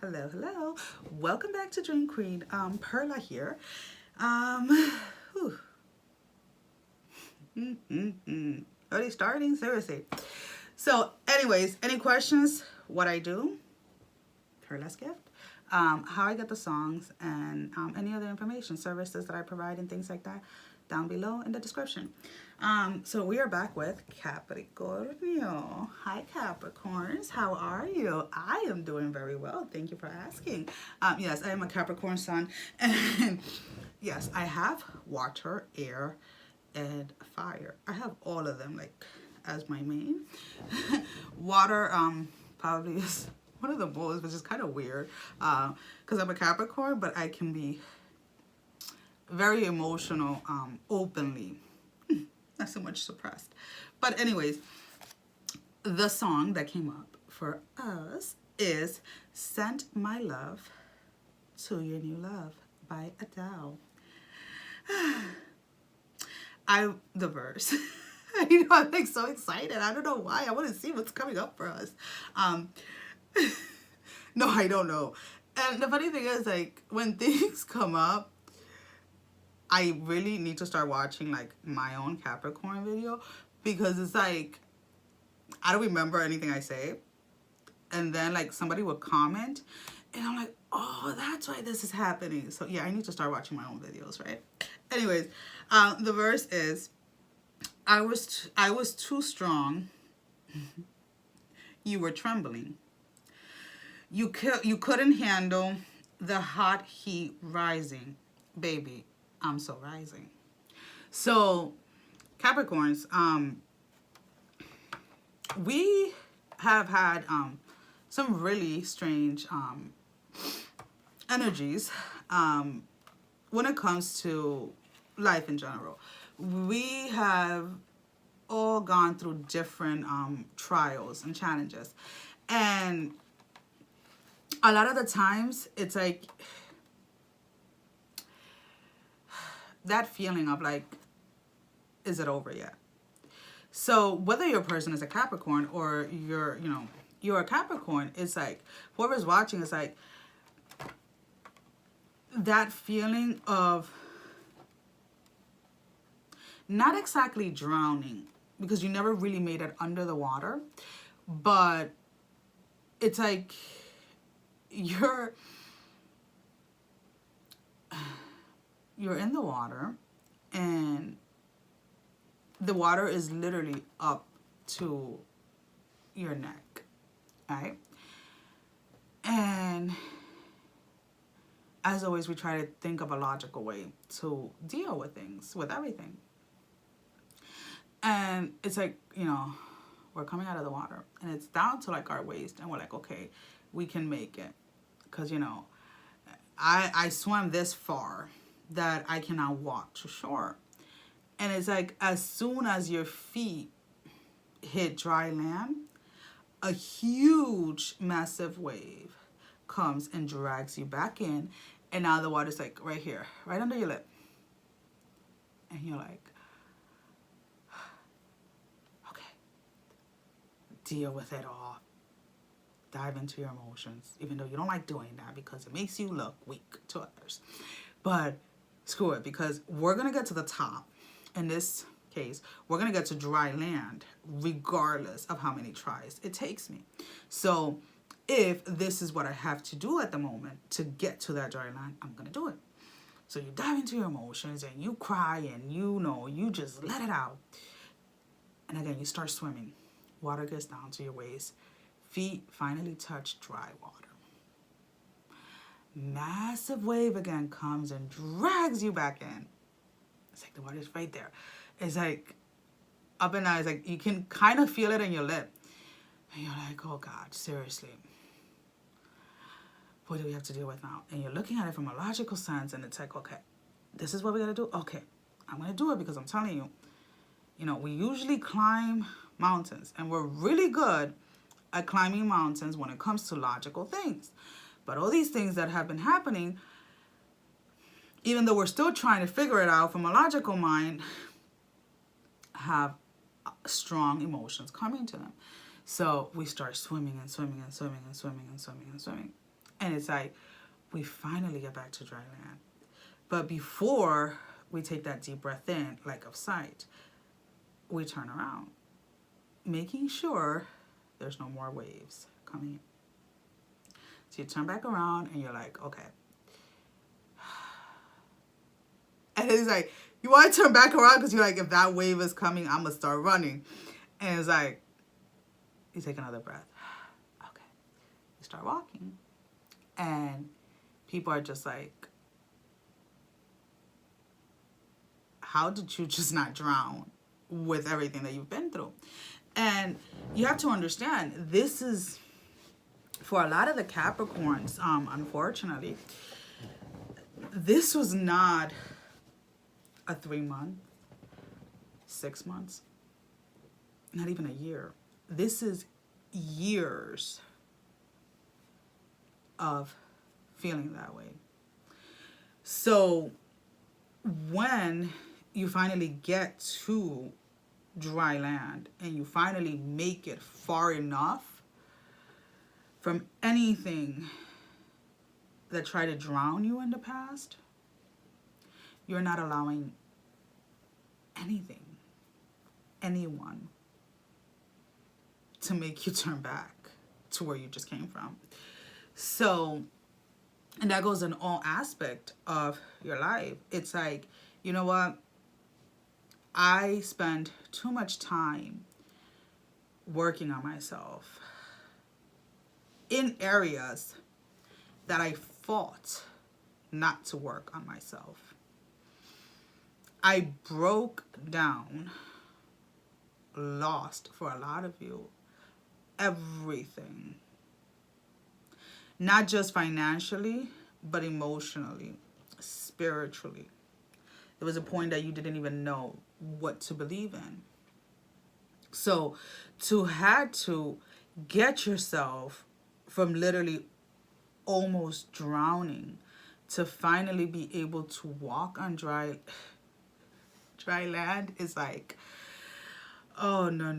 Hello, hello. Welcome back to Dream Queen. Perla here. Whew. Already starting? Seriously. So, anyways, any questions? What I do? Perla's gift. How I get the songs and any other information, services that I provide and things like that down below in the description. So we are back with Capricorn. Hi Capricorns, how are you? I am doing very well. Thank you for asking. Yes, I am a Capricorn sun, and yes, I have water, air, and fire. I have all of them like as my main. Water probably is one of the most, which is kind of weird because I'm a Capricorn, but I can be very emotional openly, not so much suppressed. But anyways, the song that came up for us is Sent My Love to Your New Love by Adele. The verse. I'm like so excited. I don't know why. I want to see what's coming up for us. No, I don't know. And the funny thing is, like, when things come up, I really need to start watching like my own Capricorn video, because it's like I don't remember anything I say, and then like somebody would comment and I'm like, oh, that's why this is happening. So yeah, I need to start watching my own videos, right? Anyways, the verse is, I was too strong, you were trembling, you couldn't handle the hot heat rising, baby, I'm so rising. So Capricorns, we have had some really strange energies when it comes to life in general. We have all gone through different trials and challenges, and a lot of the times it's like that feeling of like, is it over yet? So whether your person is a Capricorn or you're a Capricorn, it's like whoever's watching is like that feeling of not exactly drowning, because you never really made it under the water, but it's like you're in the water and the water is literally up to your neck, right? And as always, we try to think of a logical way to deal with things, with everything. And it's like, we're coming out of the water and it's down to like our waist, and we're like, okay, we can make it. Because, I swam this far that I cannot walk to shore. And it's like, as soon as your feet hit dry land, a huge, massive wave comes and drags you back in. And now the water's like right here, right under your lip. And you're like, okay, deal with it all. Dive into your emotions, even though you don't like doing that because it makes you look weak to others. But screw it, because we're going to get to the top. In this case, we're going to get to dry land regardless of how many tries it takes me. So if this is what I have to do at the moment to get to that dry land, I'm going to do it. So you dive into your emotions and you cry and you just let it out. And again, you start swimming. Water gets down to your waist. Feet finally touch dry water. Massive wave again comes and drags you back in. It's like the water's right there. It's like up and down. It's like you can kind of feel it in your lip. And you're like, oh God, seriously. What do we have to deal with now? And you're looking at it from a logical sense, and it's like, okay, this is what we got to do. Okay, I'm going to do it because I'm telling you, we usually climb mountains, and we're really good at climbing mountains when it comes to logical things. But all these things that have been happening, even though we're still trying to figure it out from a logical mind, have strong emotions coming to them. So we start swimming and swimming and swimming and swimming and swimming and swimming. And it's like, we finally get back to dry land. But before we take that deep breath in, like of sight, we turn around, making sure there's no more waves coming in. So you turn back around and you're like, okay. And it's like, you want to turn back around because you're like, if that wave is coming, I'm going to start running. And it's like, you take another breath. Okay. You start walking. And people are just like, how did you just not drown with everything that you've been through? And you have to understand, this is, for a lot of the Capricorns, unfortunately, this was not a 3 month, 6 months, not even a year. This is years of feeling that way. So when you finally get to dry land and you finally make it far enough from anything that tried to drown you in the past, you're not allowing anything, anyone, to make you turn back to where you just came from. So, and that goes in all aspect of your life. It's like, you know what? I spend too much time working on myself in areas that I fought not to work on myself. I broke down, lost, for a lot of you, everything. Not just financially, but emotionally, spiritually. There was a point that you didn't even know what to believe in. So to had to get yourself from literally almost drowning to finally be able to walk on dry land is like, oh, no,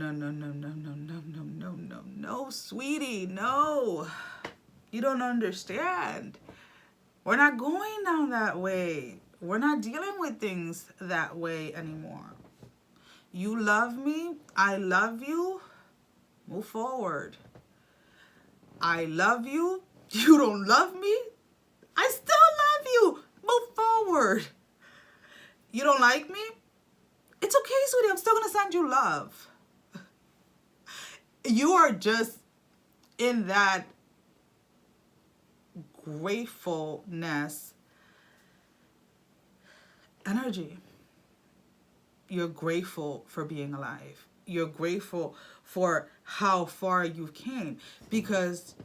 sweetie, no. You don't understand. We're not going down that way. We're not dealing with things that way anymore. You love me. I love you. Move forward. I love you. You don't love me. I still love you. Move forward. You don't like me? It's okay, sweetie. I'm still going to send you love. You are just in that gratefulness energy. You're grateful for being alive. You're grateful for how far you came, because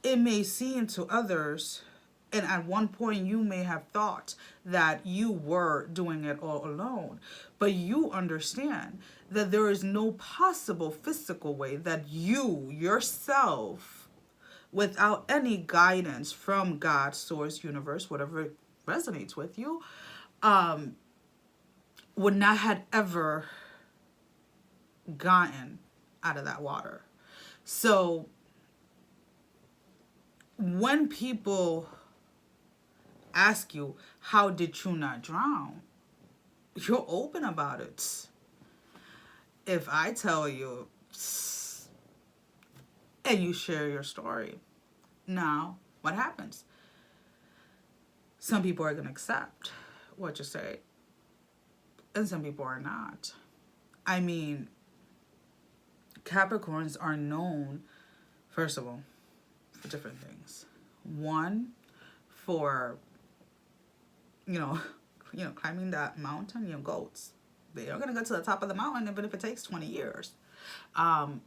it may seem to others, and at one point you may have thought that you were doing it all alone, but you understand that there is no possible physical way that you yourself, without any guidance from God, source, universe, whatever resonates with you, would not have ever gotten out of that water. So when people ask you, how did you not drown? You're open about it. If I tell you and you share your story, now what happens? Some people are going to accept what you say, and some people are not. I mean, Capricorns are known, first of all, for different things. One, for, climbing that mountain, goats. They are going to go to the top of the mountain, even if it takes 20 years. And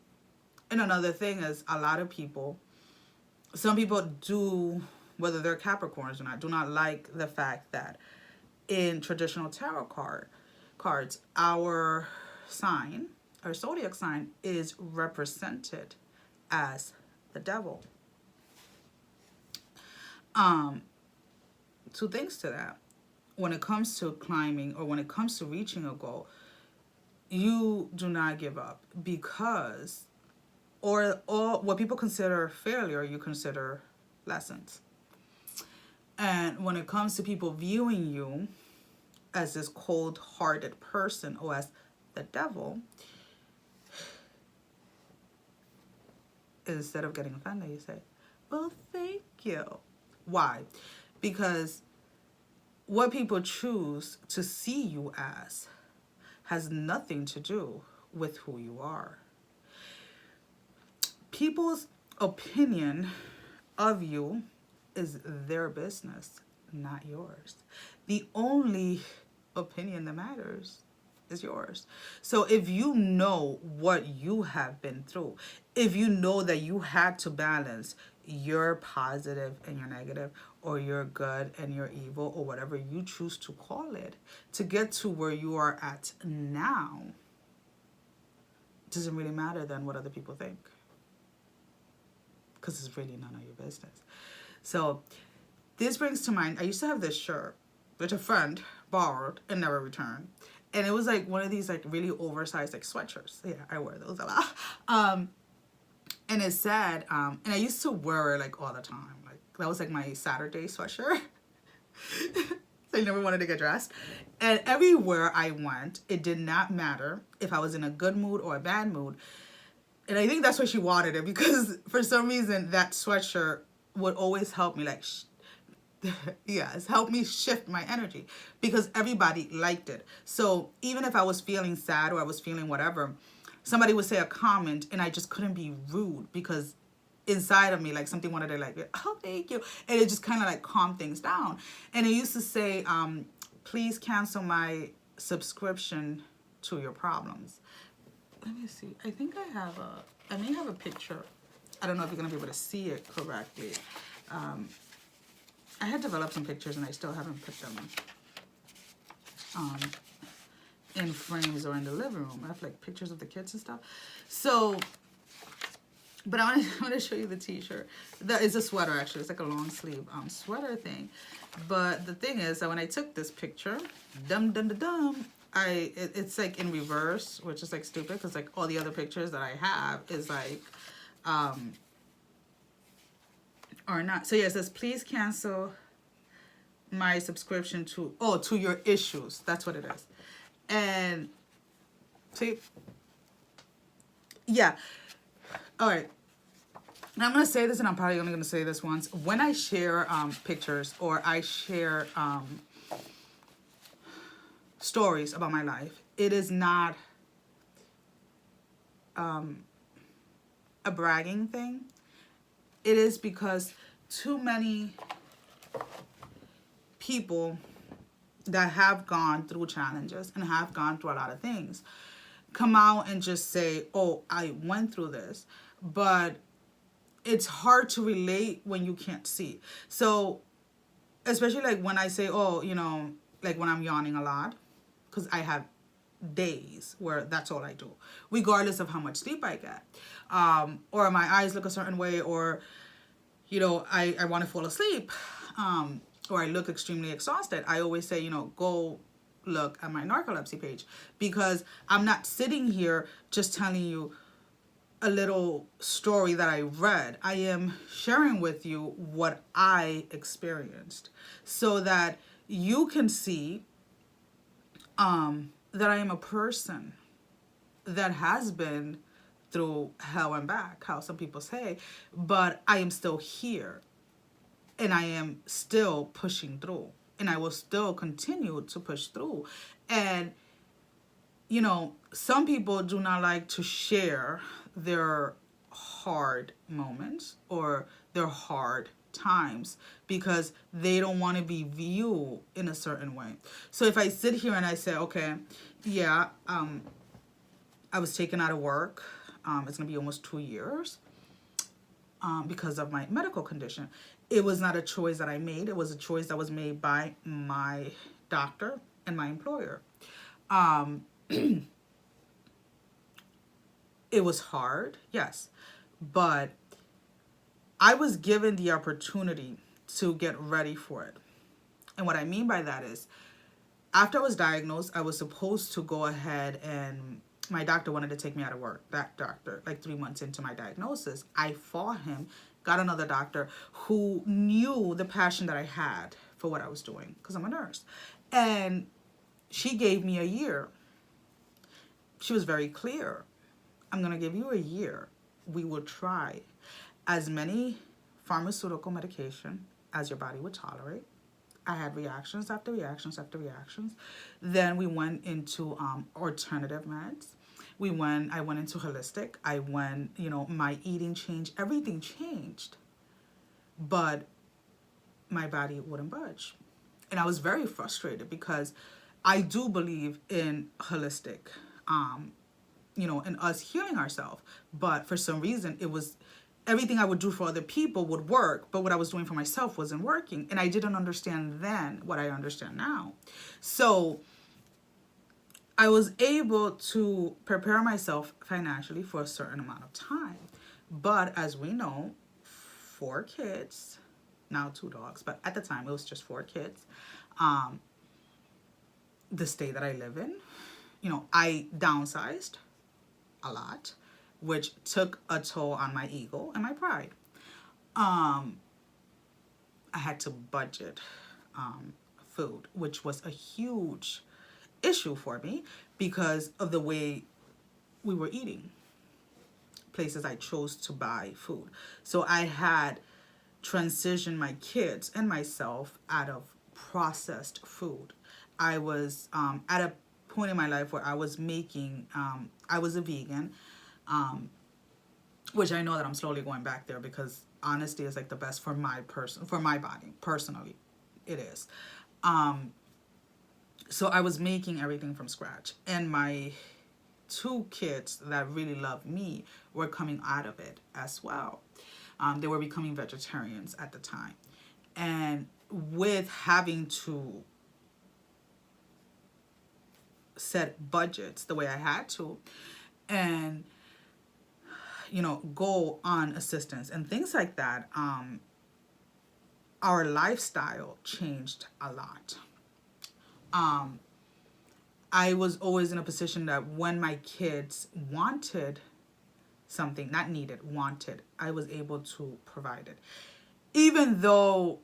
another thing is, a lot of people, some people do, whether they're Capricorns or not, do not like the fact that in traditional tarot cards, our sign, our zodiac sign, is represented as the devil. Two things to that. When it comes to climbing, or when it comes to reaching a goal, you do not give up, because, or what people consider failure, you consider lessons. And when it comes to people viewing you as this cold-hearted person or as the devil, instead of getting offended, you say, well, thank you. Why? Because what people choose to see you as has nothing to do with who you are. People's opinion of you is their business, not yours. The only opinion that matters is yours. So if you know what you have been through, if you know that you had to balance your positive and your negative, or your good and your evil, or whatever you choose to call it, to get to where you are at now, it doesn't really matter then what other people think, because it's really none of your business. So this brings to mind, I used to have this shirt, which a friend borrowed and never returned. And it was like one of these like really oversized like sweatshirts. Yeah, I wear those a lot. And it said, and I used to wear it like all the time. Like that was like my Saturday sweatshirt. So I never wanted to get dressed. And everywhere I went, it did not matter if I was in a good mood or a bad mood. And I think that's why she wanted it, because for some reason that sweatshirt would always help me like, yes, help me shift my energy, because everybody liked it. So even if I was feeling sad or I was feeling whatever, somebody would say a comment and I just couldn't be rude, because inside of me, like something wanted to like, oh, thank you. And it just kind of like calmed things down. And it used to say, please cancel my subscription to your problems. Let me see. I think I may have a picture. I don't know if you're going to be able to see it correctly. I had developed some pictures and I still haven't put them in frames or in the living room. I have like pictures of the kids and stuff. So, but I want to show you the t-shirt. That is a sweater actually. It's like a long sleeve sweater thing. But the thing is that when I took this picture, it's like in reverse, which is like stupid, because like all the other pictures that I have is like or not. So yeah, it says please cancel my subscription to your issues. That's what it is. And see, yeah. All right. And I'm going to say this, and I'm probably only going to say this once. When I share pictures or I share stories about my life, it is not a bragging thing. It is because too many people that have gone through challenges and have gone through a lot of things come out and just say, oh, I went through this. But it's hard to relate when you can't see. So especially like when I say, oh, you know, like when I'm yawning a lot, because I have days where that's all I do, regardless of how much sleep I get, or my eyes look a certain way, or you know, I want to fall asleep, or I look extremely exhausted. I always say, you know, go look at my narcolepsy page, because I'm not sitting here just telling you a little story that I read. I am sharing with you what I experienced, so that you can see that I am a person that has been through hell and back, how some people say, but I am still here, and I am still pushing through, and I will still continue to push through. And you know, some people do not like to share their hard moments or their hard times, because they don't want to be viewed in a certain way. So if I sit here and I say, okay, yeah, I was taken out of work. It's going to be almost 2 years because of my medical condition. It was not a choice that I made. It was a choice that was made by my doctor and my employer. It was hard, yes, but I was given the opportunity to get ready for it. And what I mean by that is, after I was diagnosed, I was supposed to go ahead, and my doctor wanted to take me out of work. That doctor, like 3 months into my diagnosis, I fought him got another doctor who knew the passion that I had for what I was doing, because I'm a nurse. And she gave me a year. She was very clear. I'm going to give you a year. We will try as many pharmaceutical medication as your body would tolerate. I had reactions after reactions after reactions. Then we went into alternative meds. I went into holistic. I went, my eating changed. Everything changed. But my body wouldn't budge. And I was very frustrated because I do believe in holistic, in us healing ourselves. But for some reason, it was everything I would do for other people would work, but what I was doing for myself wasn't working. And I didn't understand then what I understand now. So I was able to prepare myself financially for a certain amount of time. But as we know, 4 kids, now 2 dogs, but at the time it was just 4 kids. The state that I live in, I downsized a lot, which took a toll on my ego and my pride. I had to budget food, which was a huge issue for me because of the way we were eating, places I chose to buy food. So I had transitioned my kids and myself out of processed food. I was at a point in my life where I was making, I was a vegan, which I know that I'm slowly going back there because honesty is like the best for my body, personally, it is. So I was making everything from scratch, and my 2 kids that really loved me were coming out of it as well. They were becoming vegetarians at the time. And with having to set budgets the way I had to, and go on assistance and things like that, our lifestyle changed a lot. I was always in a position that when my kids wanted something, not needed, wanted, I was able to provide it. Even though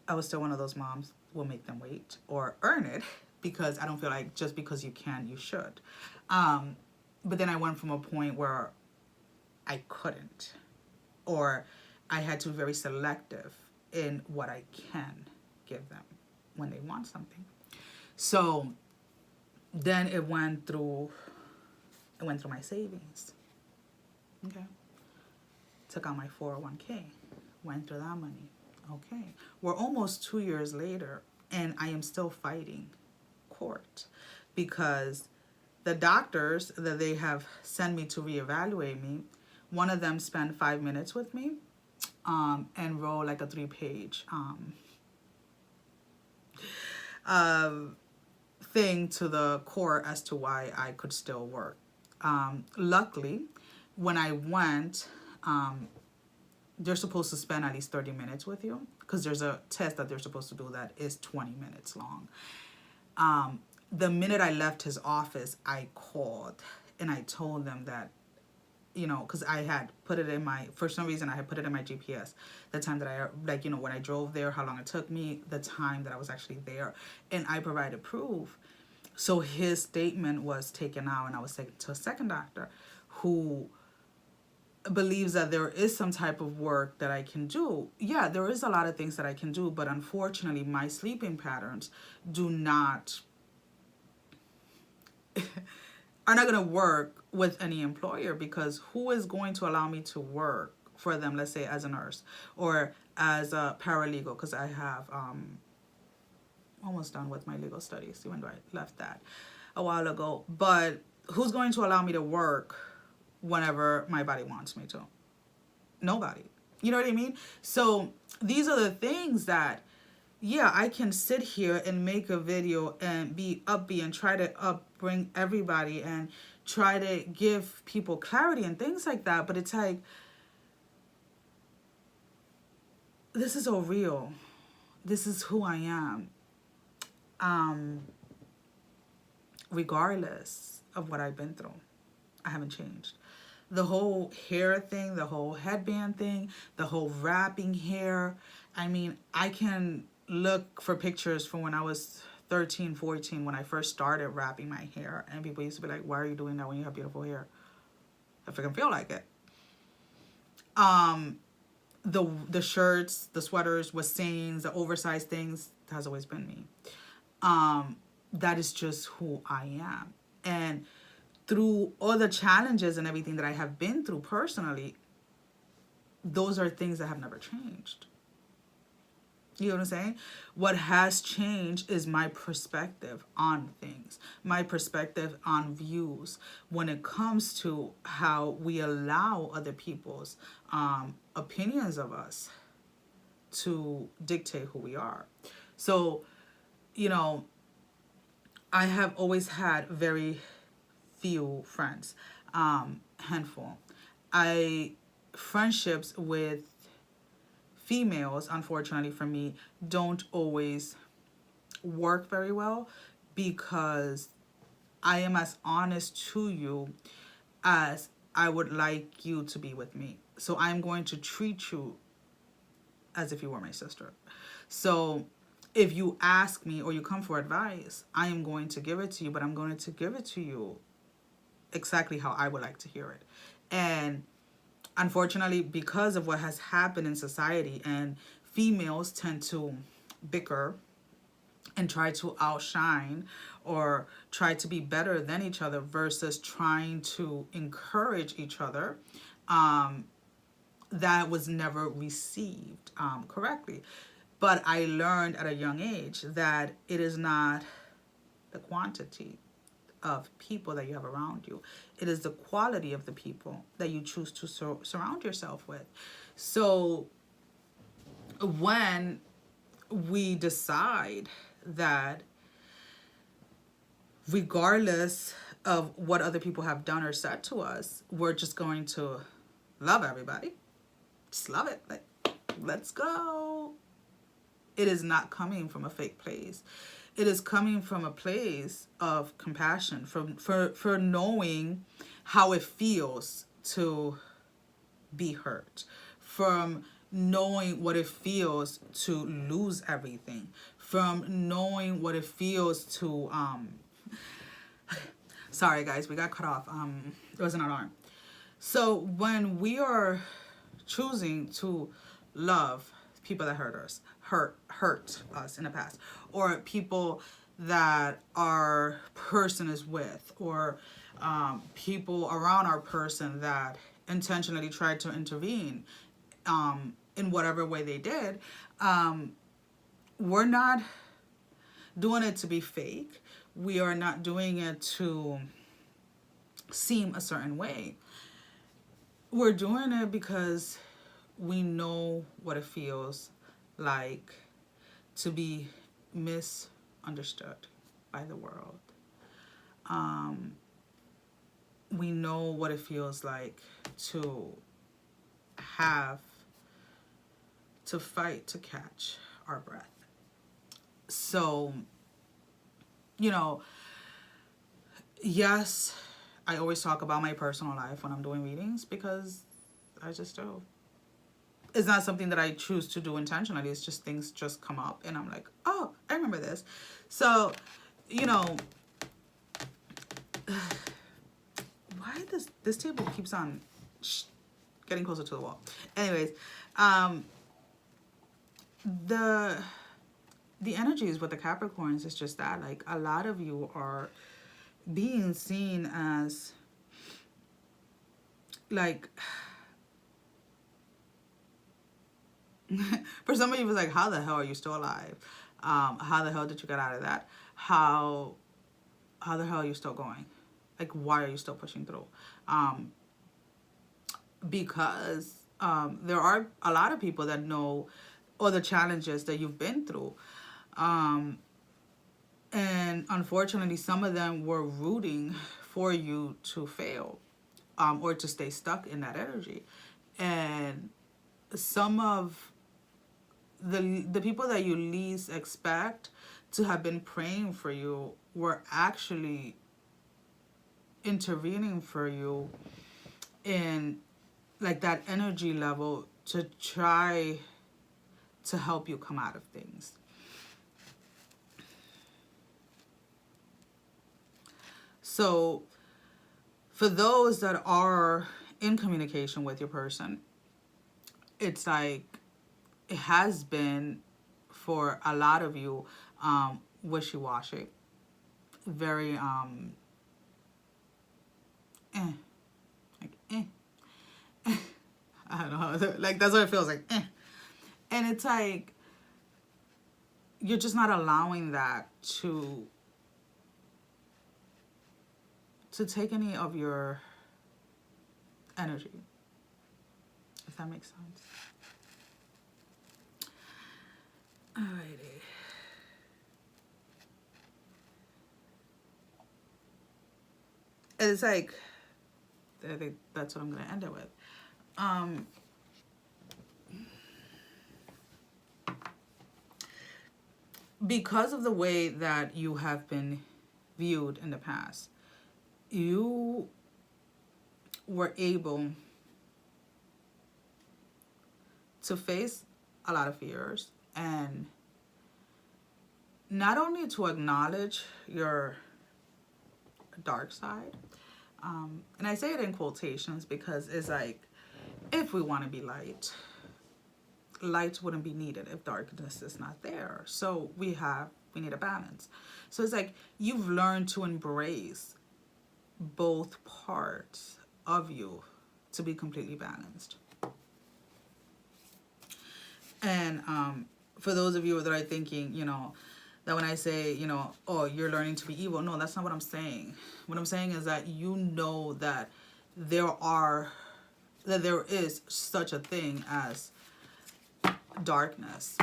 I was still one of those moms will make them wait or earn it, because I don't feel like just because you can, you should. But then I went from a point where I couldn't, or I had to be very selective in what I can give them when they want something. So then it went through my savings. Okay. Took out my 401k, went through that money. Okay. We're almost 2 years later, and I am still fighting court because the doctors that they have sent me to reevaluate me, one of them spent 5 minutes with me and wrote like a 3-page thing to the court as to why I could still work. Luckily, when I went, they're supposed to spend at least 30 minutes with you because there's a test that they're supposed to do that is 20 minutes long. The minute I left his office, I called and I told them that, because I had put it in for some reason, I had put it in my GPS, the time that when I drove there, how long it took me, the time that I was actually there, and I provided proof. So his statement was taken out, and I was taken to a second doctor who believes that there is some type of work that I can do. Yeah, there is a lot of things that I can do, but unfortunately, my sleeping patterns are not going to work with any employer, because who is going to allow me to work for them, let's say as a nurse or as a paralegal, because I have almost done with my legal studies, even though I left that a while ago. But who's going to allow me to work whenever my body wants me to? Nobody. You know what I mean? So these are the things that, yeah, I can sit here and make a video and be upbeat and try to bring everybody and try to give people clarity and things like that. But it's like, this is all real. This is who I am. Regardless of what I've been through, I haven't changed. The whole hair thing, the whole headband thing, the whole wrapping hair. I mean, I can look for pictures from when I was 13, 14, when I first started wrapping my hair. And people used to be like, why are you doing that when you have beautiful hair? I freaking feel like it. The shirts, the sweaters with stains, the oversized things, has always been me. That is just who I am. And through all the challenges and everything that I have been through personally, those are things that have never changed. You know what I'm saying? What has changed is my perspective on things, my perspective on views when it comes to how we allow other people's opinions of us to dictate who we are. So, you know, I have always had very few friends, handful. Friendships with females, unfortunately for me, don't always work very well because I am as honest to you as I would like you to be with me. So I'm going to treat you as if you were my sister. So if you ask me or you come for advice, I am going to give it to you, but I'm going to give it to you exactly how I would like to hear it. And unfortunately, because of what has happened in society, and females tend to bicker and try to outshine or try to be better than each other versus trying to encourage each other, that was never received correctly. But I learned at a young age that it is not the quantity of people that you have around you. It is the quality of the people that you choose to surround yourself with. So when we decide that regardless of what other people have done or said to us, we're just going to love everybody. Just love it. Like, let's go. It is not coming from a fake place. It is coming from a place of compassion, for knowing how it feels to be hurt, from knowing what it feels to lose everything, from knowing what it feels to sorry guys, we got cut off. There was an alarm. So when we are choosing to love people that hurt us in the past, or people that our person is with, or people around our person that intentionally tried to intervene in whatever way they did, we're not doing it to be fake. We are not doing it to seem a certain way. We're doing it because we know what it feels like to be misunderstood by the world. We know what it feels like to have to fight to catch our breath. So, you know, yes, I always talk about my personal life when I'm doing readings because I just do. It's not something that I choose to do intentionally. It's just things just come up and I'm like, oh, I remember this. So, you know, why this table keeps on getting closer to the wall. Anyways, the energies with the Capricorns is just that, like, a lot of you are being seen as like for some of you, it was like, how the hell are you still alive? How the hell did you get out of that? How the hell are you still going? Like, why are you still pushing through? Because there are a lot of people that know all the challenges that you've been through. And unfortunately, some of them were rooting for you to fail or to stay stuck in that energy. And some of the people that you least expect to have been praying for you were actually intervening for you in like that energy level to try to help you come out of things. So for those that are in communication with your person, it's like it has been for a lot of you wishy-washy, very like I don't know, like that's what it feels like. And it's like you're just not allowing that to take any of your energy, if that makes sense. Alrighty. It's like, I think that's what I'm going to end it with. Because of the way that you have been viewed in the past, you were able to face a lot of fears, and not only to acknowledge your dark side, and I say it in quotations because it's like, if we want to be light, light wouldn't be needed if darkness is not there. So we need a balance. So it's like you've learned to embrace both parts of you to be completely balanced. And for those of you that are thinking, you know, that when I say, you know, oh, you're learning to be evil, no, that's not what I'm saying. What I'm saying is that you know that there is such a thing as darkness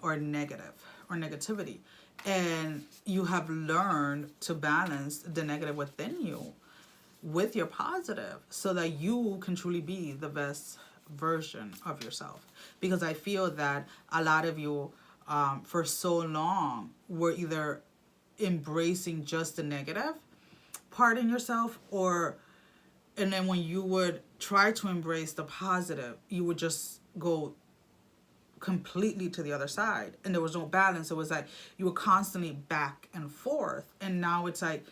or negativity, and you have learned to balance the negative within you with your positive so that you can truly be the best version of yourself. Because I feel that a lot of you for so long were either embracing just the negative part in yourself, and then when you would try to embrace the positive, you would just go completely to the other side, and there was no balance. It was like you were constantly back and forth, and now it's like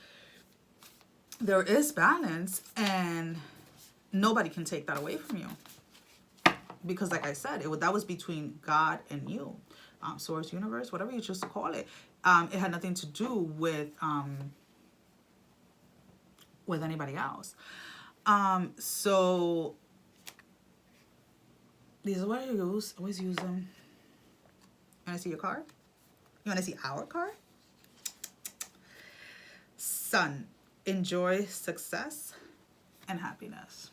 there is balance, and nobody can take that away from you, because like I said, that was between God and you, source, universe, whatever you choose to call it. It had nothing to do with anybody else. So these are what I use. Always use them. You want to see your card? You want to see our card? Sun. Enjoy success and happiness.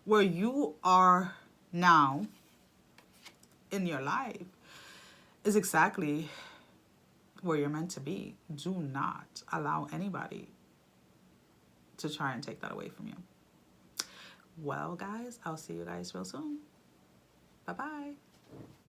Where you are now in your life is exactly where you're meant to be. Do not allow anybody to try and take that away from you. Well, guys, I'll see you guys real soon. Bye-bye.